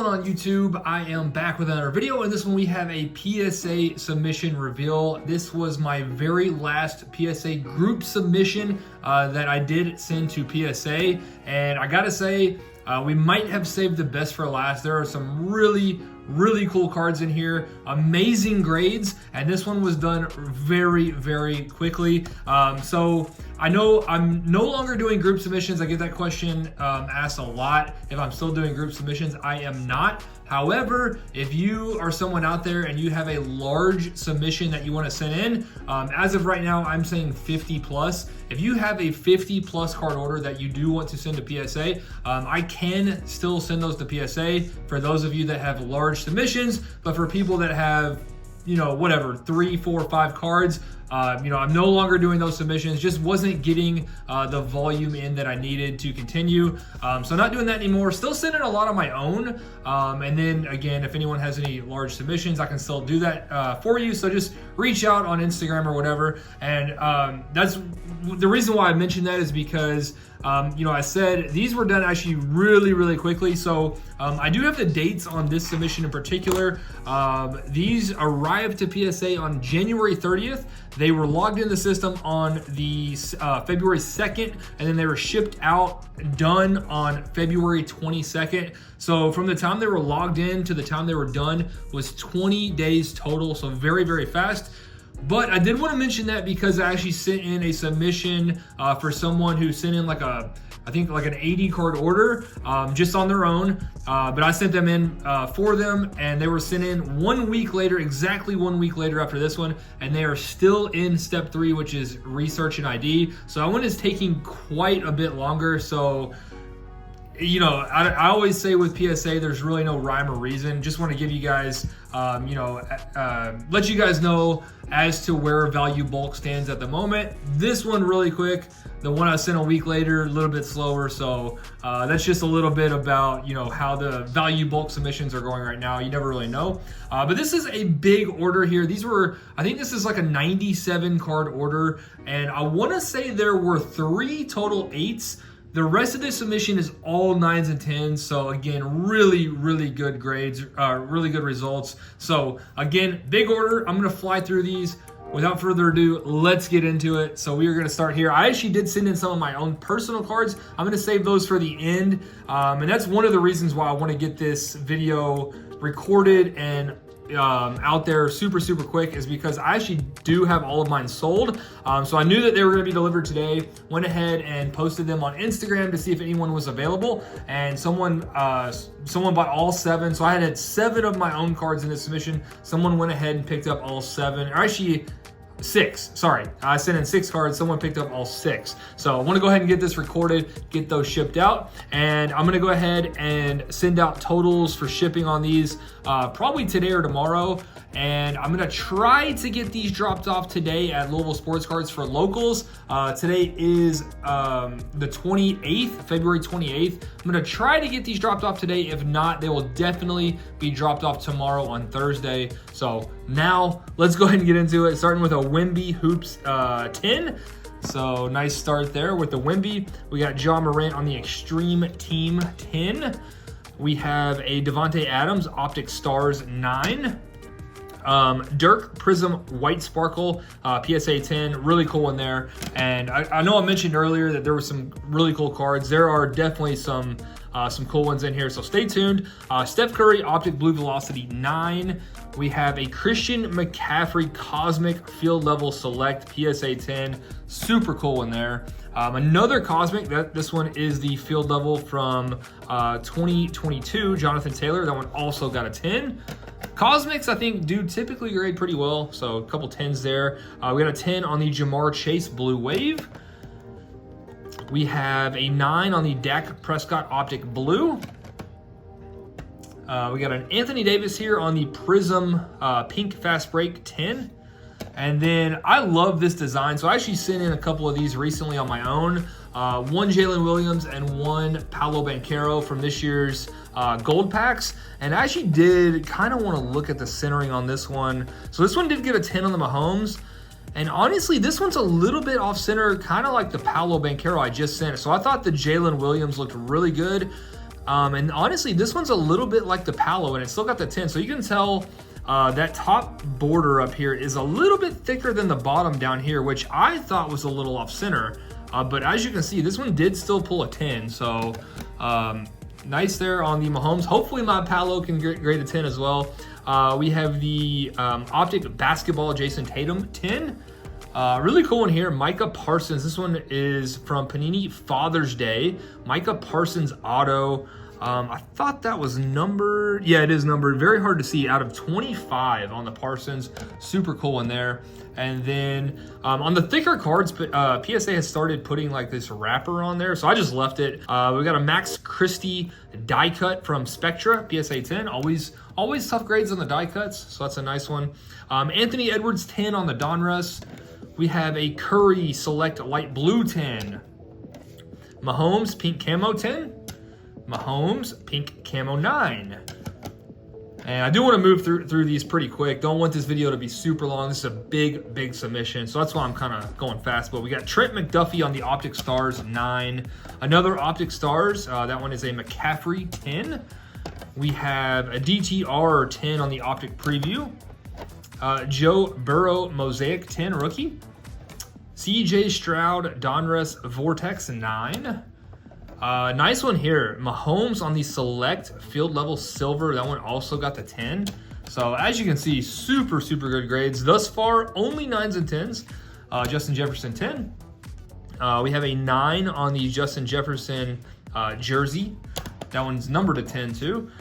going on YouTube? I am back with another video. In this one we have a PSA submission reveal. This was my very last PSA group submission that I did send to PSA, and I gotta say we might have saved the best for last. There are some really cool cards in here, amazing grades, and this one was done very quickly. So I know I'm no longer doing group submissions. I get that question asked a lot if I'm still doing group submissions. I am not. However, if you are someone out there and you have a large submission that you want to send in, as of right now, I'm saying 50 plus. If you have a 50 plus card order that you do want to send to PSA, I can still send those to PSA for those of you that have large submissions. But for people that have, you know, whatever, 3, 4, 5 cards, you know, I'm no longer doing those submissions. Just wasn't getting the volume in that I needed to continue. So not doing that anymore. Still sending a lot of my own. And then again, if anyone has any large submissions, I can still do that for you. So just reach out on Instagram or whatever. And that's the reason why I mentioned that is because you know, I said these were done actually really quickly. So I do have the dates on this submission in particular. These arrived to PSA on January 30th. They were logged in the system on the February 2nd, and then they were shipped out, done on February 22nd. So from the time they were logged in to the time they were done was 20 days total. So very fast. But I did want to mention that because I actually sent in a submission for someone who sent in like I think like an 80 card order just on their own. But I sent them in for them, and they were sent in 1 week later, exactly 1 week later after this one. And they are still in step 3, which is research and ID. So that one is taking quite a bit longer. So, you know, I always say with PSA, there's really no rhyme or reason. Just want to give you guys, you know, let you guys know as to where value bulk stands at the moment. This one really quick. The one I sent a week later, a little bit slower. So that's just a little bit about, you know, how the value bulk submissions are going right now. You never really know. But this is a big order here. These were, I think this is like a 97 card order. And I want to say there were 3 total 8s. The rest of the submission is all 9s and 10s. So again, really good grades, really good results. So again, big order. I'm gonna fly through these. Without further ado, let's get into it. So we are gonna start here. I actually did send in some of my own personal cards. I'm gonna save those for the end. And that's one of the reasons why I wanna get this video recorded and out there super quick, is because I actually do have all of mine sold. So I knew that they were going to be delivered today. Went ahead and posted them on Instagram to see if anyone was available, and someone bought all 7. So I had 7 of my own cards in this submission. Someone went ahead and picked up all 7, or actually 6, sorry. I sent in 6 cards, someone picked up all 6. So I want to go ahead and get this recorded, get those shipped out, and I'm going to go ahead and send out totals for shipping on these probably today or tomorrow. And I'm going to try to get these dropped off today at Louisville Sports Cards for locals. Today is the 28th, February 28th. I'm going to try to get these dropped off today. If not, they will definitely be dropped off tomorrow on Thursday. So now let's go ahead and get into it, starting with a Wemby Hoops 10. So nice start there with the Wemby. We got Ja Morant on the Extreme Team 10. We have a Devontae Adams Optic Stars 9. Dirk Prism White Sparkle PSA 10, really cool one there. And I know I mentioned earlier that there were some really cool cards. There are definitely some cool ones in here, so stay tuned. Steph Curry Optic Blue Velocity 9. We have a Christian McCaffrey Cosmic Field Level Select PSA 10, super cool one there. Another Cosmic, this one is the field level from 2022, Jonathan Taylor. That one also got a 10. Cosmics, I think, do typically grade pretty well, so a couple 10s there. We got a 10 on the Jamar Chase Blue Wave. We have a 9 on the Dak Prescott Optic Blue. We got an Anthony Davis here on the Prism Pink Fast Break 10. And then I love this design, so I actually sent in a couple of these recently on my own. One Jalen Williams and one Paolo Banchero from this year's gold packs. And I actually did kind of want to look at the centering on this one. So this one did get a 10 on the Mahomes. And honestly, this one's a little bit off center, kind of like the Paolo Banchero I just sent. So I thought the Jalen Williams looked really good. And honestly, this one's a little bit like the Palo, and it's still got the 10. So you can tell that top border up here is a little bit thicker than the bottom down here, which I thought was a little off center. But as you can see, this one did still pull a 10. So nice there on the Mahomes. Hopefully my Palo can grade a 10 as well. We have the Optic Basketball Jason Tatum 10. Really cool one here, Micah Parsons. This one is from Panini Father's Day. Micah Parsons auto. I thought that was numbered. Yeah, it is numbered. Very hard to see. Out of 25 on the Parsons. Super cool one there. And then on the thicker cards, PSA has started putting like this wrapper on there. So I just left it. We got a Max Christie die cut from Spectra, PSA 10. Always tough grades on the die cuts. So that's a nice one. Anthony Edwards 10 on the Donruss. We have a Curry Select Light Blue 10. Mahomes Pink Camo 10. Mahomes Pink Camo 9. And I do want to move through these pretty quick. Don't want this video to be super long. This is a big submission, so that's why I'm kind of going fast. But we got Trent McDuffie on the Optic Stars 9. Another Optic Stars. That one is a McCaffrey 10. We have a DTR 10 on the Optic Preview. Joe Burrow Mosaic 10 rookie. CJ Stroud Donruss Vortex 9. Nice one here. Mahomes on the Select Field Level Silver. That one also got the 10. So as you can see, super good grades. Thus far, only 9s and 10s. Justin Jefferson 10. We have a 9 on the Justin Jefferson jersey. That one's numbered to 10 too.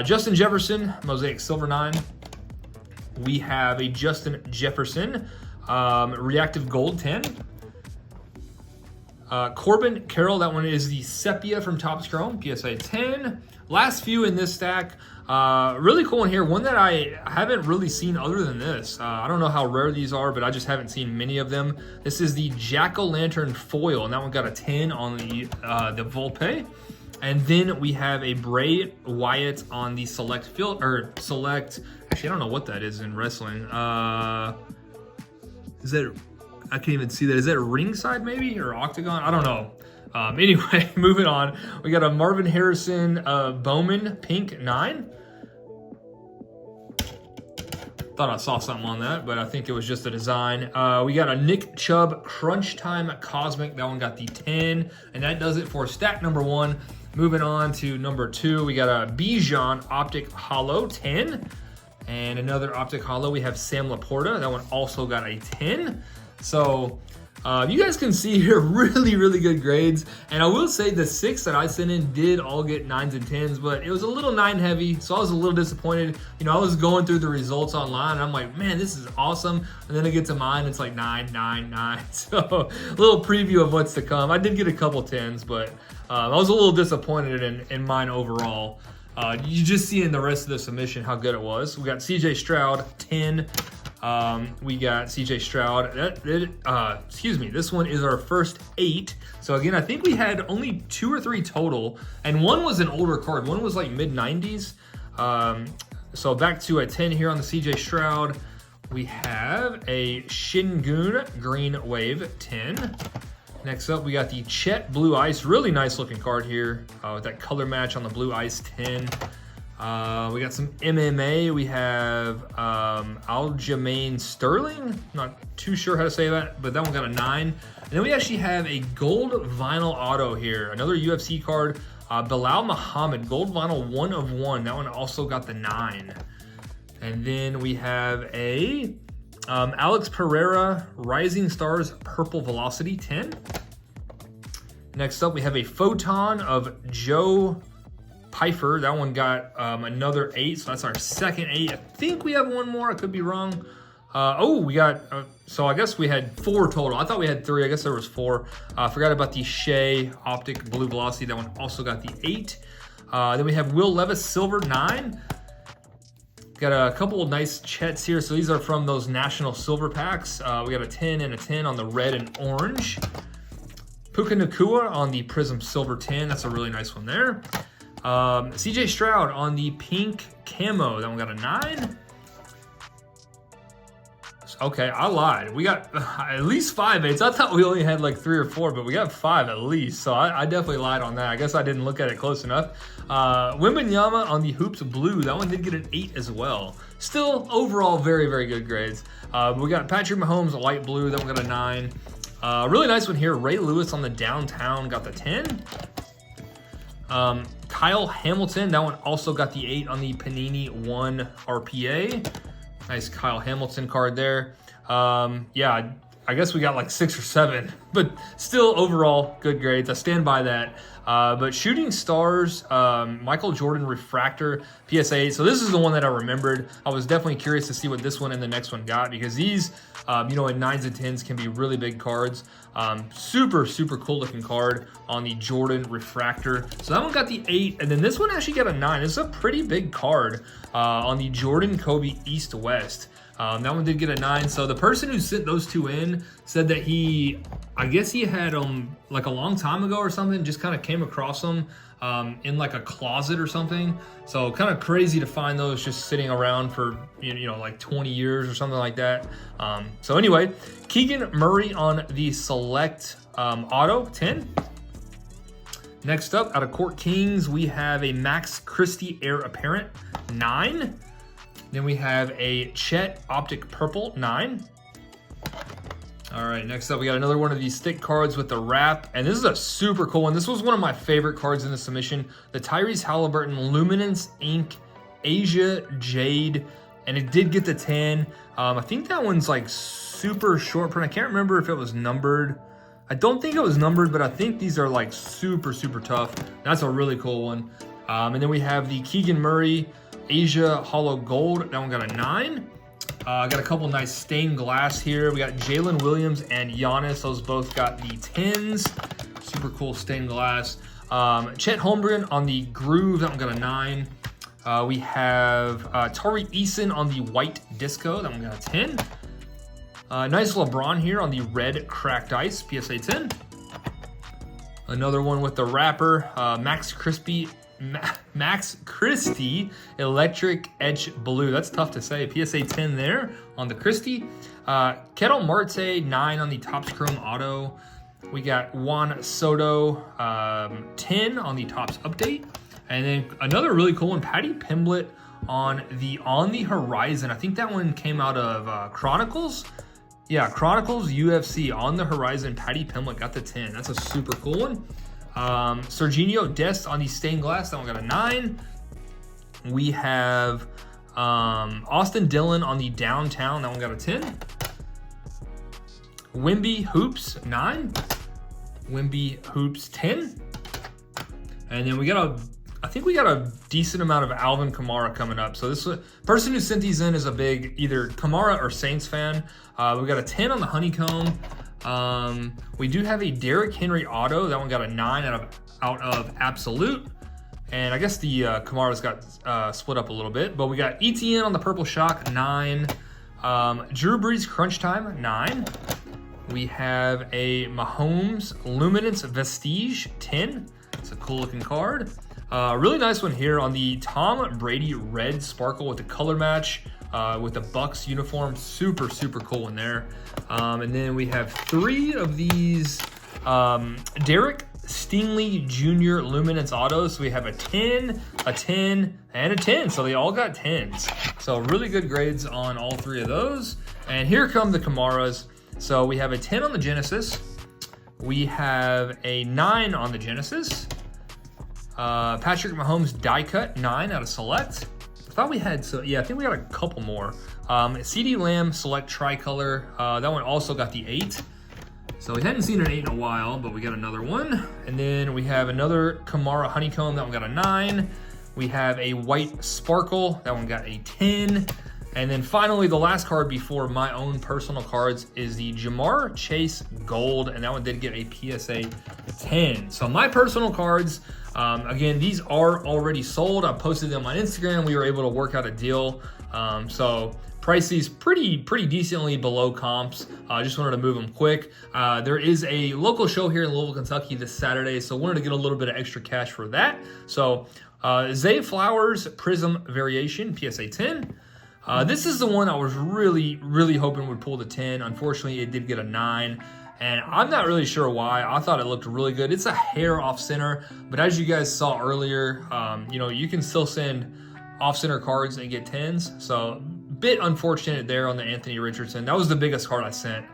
Justin Jefferson Mosaic Silver 9. We have a Justin Jefferson Reactive Gold 10. Corbin Carroll, that one is the Sepia from Topps Chrome, PSA 10. Last few in this stack. Really cool one here. One that I haven't really seen other than this. I don't know how rare these are, but I just haven't seen many of them. This is the Jack-O-Lantern Foil, and that one got a 10 on the Volpe. And then we have a Bray Wyatt on the Select Field, or Select, actually I don't know what that is in wrestling. Is that, I can't even see that. Is that ringside maybe, or octagon? I don't know. Anyway, moving on. We got a Marvin Harrison Bowman Pink 9. Thought I saw something on that, but I think it was just a design. We got a Nick Chubb Crunch Time Cosmic. That one got the 10, and that does it for stack number 1. Moving on to number 2, we got a Bijan Optic Hollow 10. And another Optic Hollow, we have Sam Laporta. That one also got a 10. So you guys can see here really good grades. And I will say the 6 that I sent in did all get 9s and 10s, but it was a little 9 heavy, so I was a little disappointed. You know, I was going through the results online, and I'm like, man, this is awesome. And then I get to mine, it's like 9, 9, 9. So a little preview of what's to come. I did get a couple 10s, but I was a little disappointed in mine overall. You just see in the rest of the submission how good it was. We got CJ Stroud 10. We got CJ Stroud. Excuse me. This one is our first 8. So again, I think we had only 2 or 3 total, and one was an older card. One was like mid-90s. So back to a 10 here on the CJ Stroud. We have a Shingun Green Wave 10. Next up, we got the Chet Blue Ice. Really nice looking card here with that color match on the Blue Ice 10. We got some MMA. We have Aljamain Sterling. Not too sure how to say that, but that one got a 9. And then we actually have a gold vinyl auto here. Another UFC card. Bilal Muhammad, gold vinyl 1 of 1. That one also got the 9. And then we have a Alex Pereira Rising Stars Purple Velocity 10. Next up, we have a Photon of Joe Pfeiffer. That one got another 8, so that's our second 8. I think we have one more. I could be wrong. We got, so I guess we had 4 total. I thought we had 3. I guess there was 4. Forgot about the Shea Optic Blue Velocity. That one also got the 8. Then we have Will Levis Silver 9. Got a couple of nice Chets here. So these are from those National Silver Packs. We got a 10 and a 10 on the red and orange. Puka Nacua on the Prism Silver 10. That's a really nice one there. CJ Stroud on the pink camo. That one got a 9. Okay, I lied. We got at least 5 8s. I thought we only had like 3 or 4, but we got 5 at least. So I definitely lied on that. I guess I didn't look at it close enough. Wembanyama on the Hoops Blue. That one did get an 8 as well. Still, overall, very, very good grades. We got Patrick Mahomes, light blue. That one got a 9. Really nice one here. Ray Lewis on the Downtown got the 10. Kyle Hamilton. That one also got the 8 on the Panini 1 RPA. Nice Kyle Hamilton card there. Yeah, I guess we got like 6 or 7, but still overall good grades. I stand by that. But Shooting Stars, Michael Jordan Refractor, PSA. So this is the one that I remembered. I was definitely curious to see what this one and the next one got, because these, you know, in 9s and 10s can be really big cards. Super, super cool looking card on the Jordan Refractor. So that one got the 8, and then this one actually got a 9. This is a pretty big card on the Jordan Kobe East-West. That one did get a 9. So the person who sent those two in said that I guess he had them like a long time ago or something, just kind of came across them in like a closet or something. So kind of crazy to find those just sitting around for, you know, like 20 years or something like that. So anyway, Keegan Murray on the Select Auto 10. Next up, out of Court Kings, we have a Max Christie Heir Apparent 9. Then we have a Chet Optic Purple 9. All right, next up we got another one of these thick cards with the wrap, and this is a super cool one. This was one of my favorite cards in the submission, the Tyrese Halliburton Luminance Ink Asia Jade, and it did get the 10. I think that one's like super short print. I can't remember if it was numbered. I don't think it was numbered, but I think these are like super, super tough. That's a really cool one. And then we have the Keegan Murray Asia Hollow Gold. That one got a 9. Got a couple nice stained glass here. We got Jalen Williams and Giannis. Those both got the 10s. Super cool stained glass. Chet Holmgren on the Groove. That one got a 9. We have Tari Eason on the White Disco. That one got a 10. Nice LeBron here on the Red Cracked Ice. PSA 10. Another one with the wrapper. Max Christie Electric Edge Blue. That's tough to say. PSA 10 there on the Christie. Kettle Marte 9 on the Topps Chrome Auto. We got Juan Soto 10 on the Topps Update. And then another really cool one, Patty Pimblett on the Horizon. I think that one came out of Chronicles. Yeah, Chronicles UFC on the Horizon. Patty Pimblett got the 10. That's a super cool one. Serginho Dest on the stained glass. That one got a 9. We have Austin Dillon on the Downtown. That one got a 10. Wemby Hoops 9. Wemby Hoops 10. And then I think we got a decent amount of Alvin Kamara coming up. So this person who sent these in is a big either Kamara or Saints fan. We got a 10 on the Honeycomb. We do have a Derrick Henry auto. That one got a 9 out of Absolute. And I guess the Kamara's got split up a little bit. But we got ETN on the Purple Shock, 9. Drew Brees Crunch Time, 9. We have a Mahomes Luminance Vestige, 10. It's a cool looking card. Really nice one here on the Tom Brady Red Sparkle with the color match. With the Bucks uniform. Super, super cool one there. And then we have 3 of these Derek Stingley Jr. Luminance Autos. So we have a 10, a 10, and a 10. So they all got 10s. So really good grades on all 3 of those. And here come the Kamaras. So we have a 10 on the Genesis. We have a 9 on the Genesis. Patrick Mahomes die cut 9 out of Select. I thought we had, so yeah, I think we got a couple more. CD Lamb Select Tricolor. That one also got the 8. So we hadn't seen an 8 in a while, but we got another one. And then we have another Kamara Honeycomb. That one got a 9. We have a White Sparkle. That one got a 10. And then finally, the last card before my own personal cards is the Jamar Chase Gold. And that one did get a PSA 10. So my personal cards, again, these are already sold. I posted them on Instagram. We were able to work out a deal. So price these pretty decently below comps. I just wanted to move them quick. There is a local show here in Louisville, Kentucky this Saturday. So wanted to get a little bit of extra cash for that. So Zay Flowers Prism Variation, PSA 10. This is the one I was really hoping would pull the 10. Unfortunately, it did get a 9. And I'm not really sure why. I thought it looked really good. It's a hair off center, but as you guys saw earlier, you know, you can still send off center cards and get 10s. So bit unfortunate there on the Anthony Richardson. That was the biggest card I sent.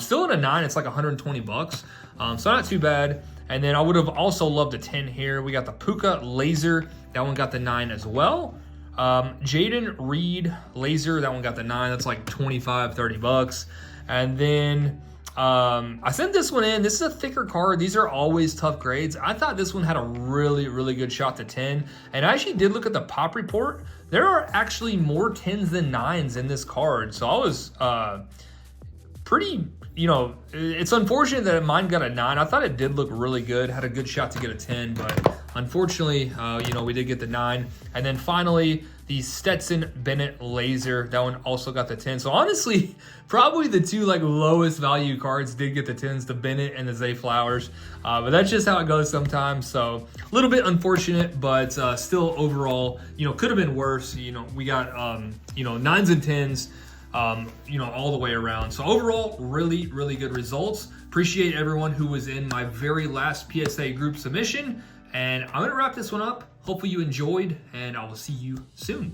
Still at a 9, it's like 120 bucks. So not too bad. And then I would have also loved a 10 here. We got the Puka Laser. That one got the 9 as well. Jaden Reed Laser. That one got the 9. That's like 25, 30 bucks. And then I sent this one in. This is a thicker card. These are always tough grades. I thought this one had a really good shot to 10. And I actually did look at the pop report. There are actually more 10s than 9s in this card. So I was pretty, you know, it's unfortunate that mine got a 9. I thought it did look really good. Had a good shot to get a 10, but unfortunately, you know, we did get the 9. And then finally, the Stetson Bennett Laser. That one also got the 10. So honestly, probably the two like lowest value cards did get the 10s, the Bennett and the Zay Flowers. But that's just how it goes sometimes. So a little bit unfortunate, but still overall, you know, could have been worse. You know, we got, you know, 9s and 10s, you know, all the way around. So overall, really good results. Appreciate everyone who was in my very last PSA group submission. And I'm going to wrap this one up. Hopefully you enjoyed, and I will see you soon.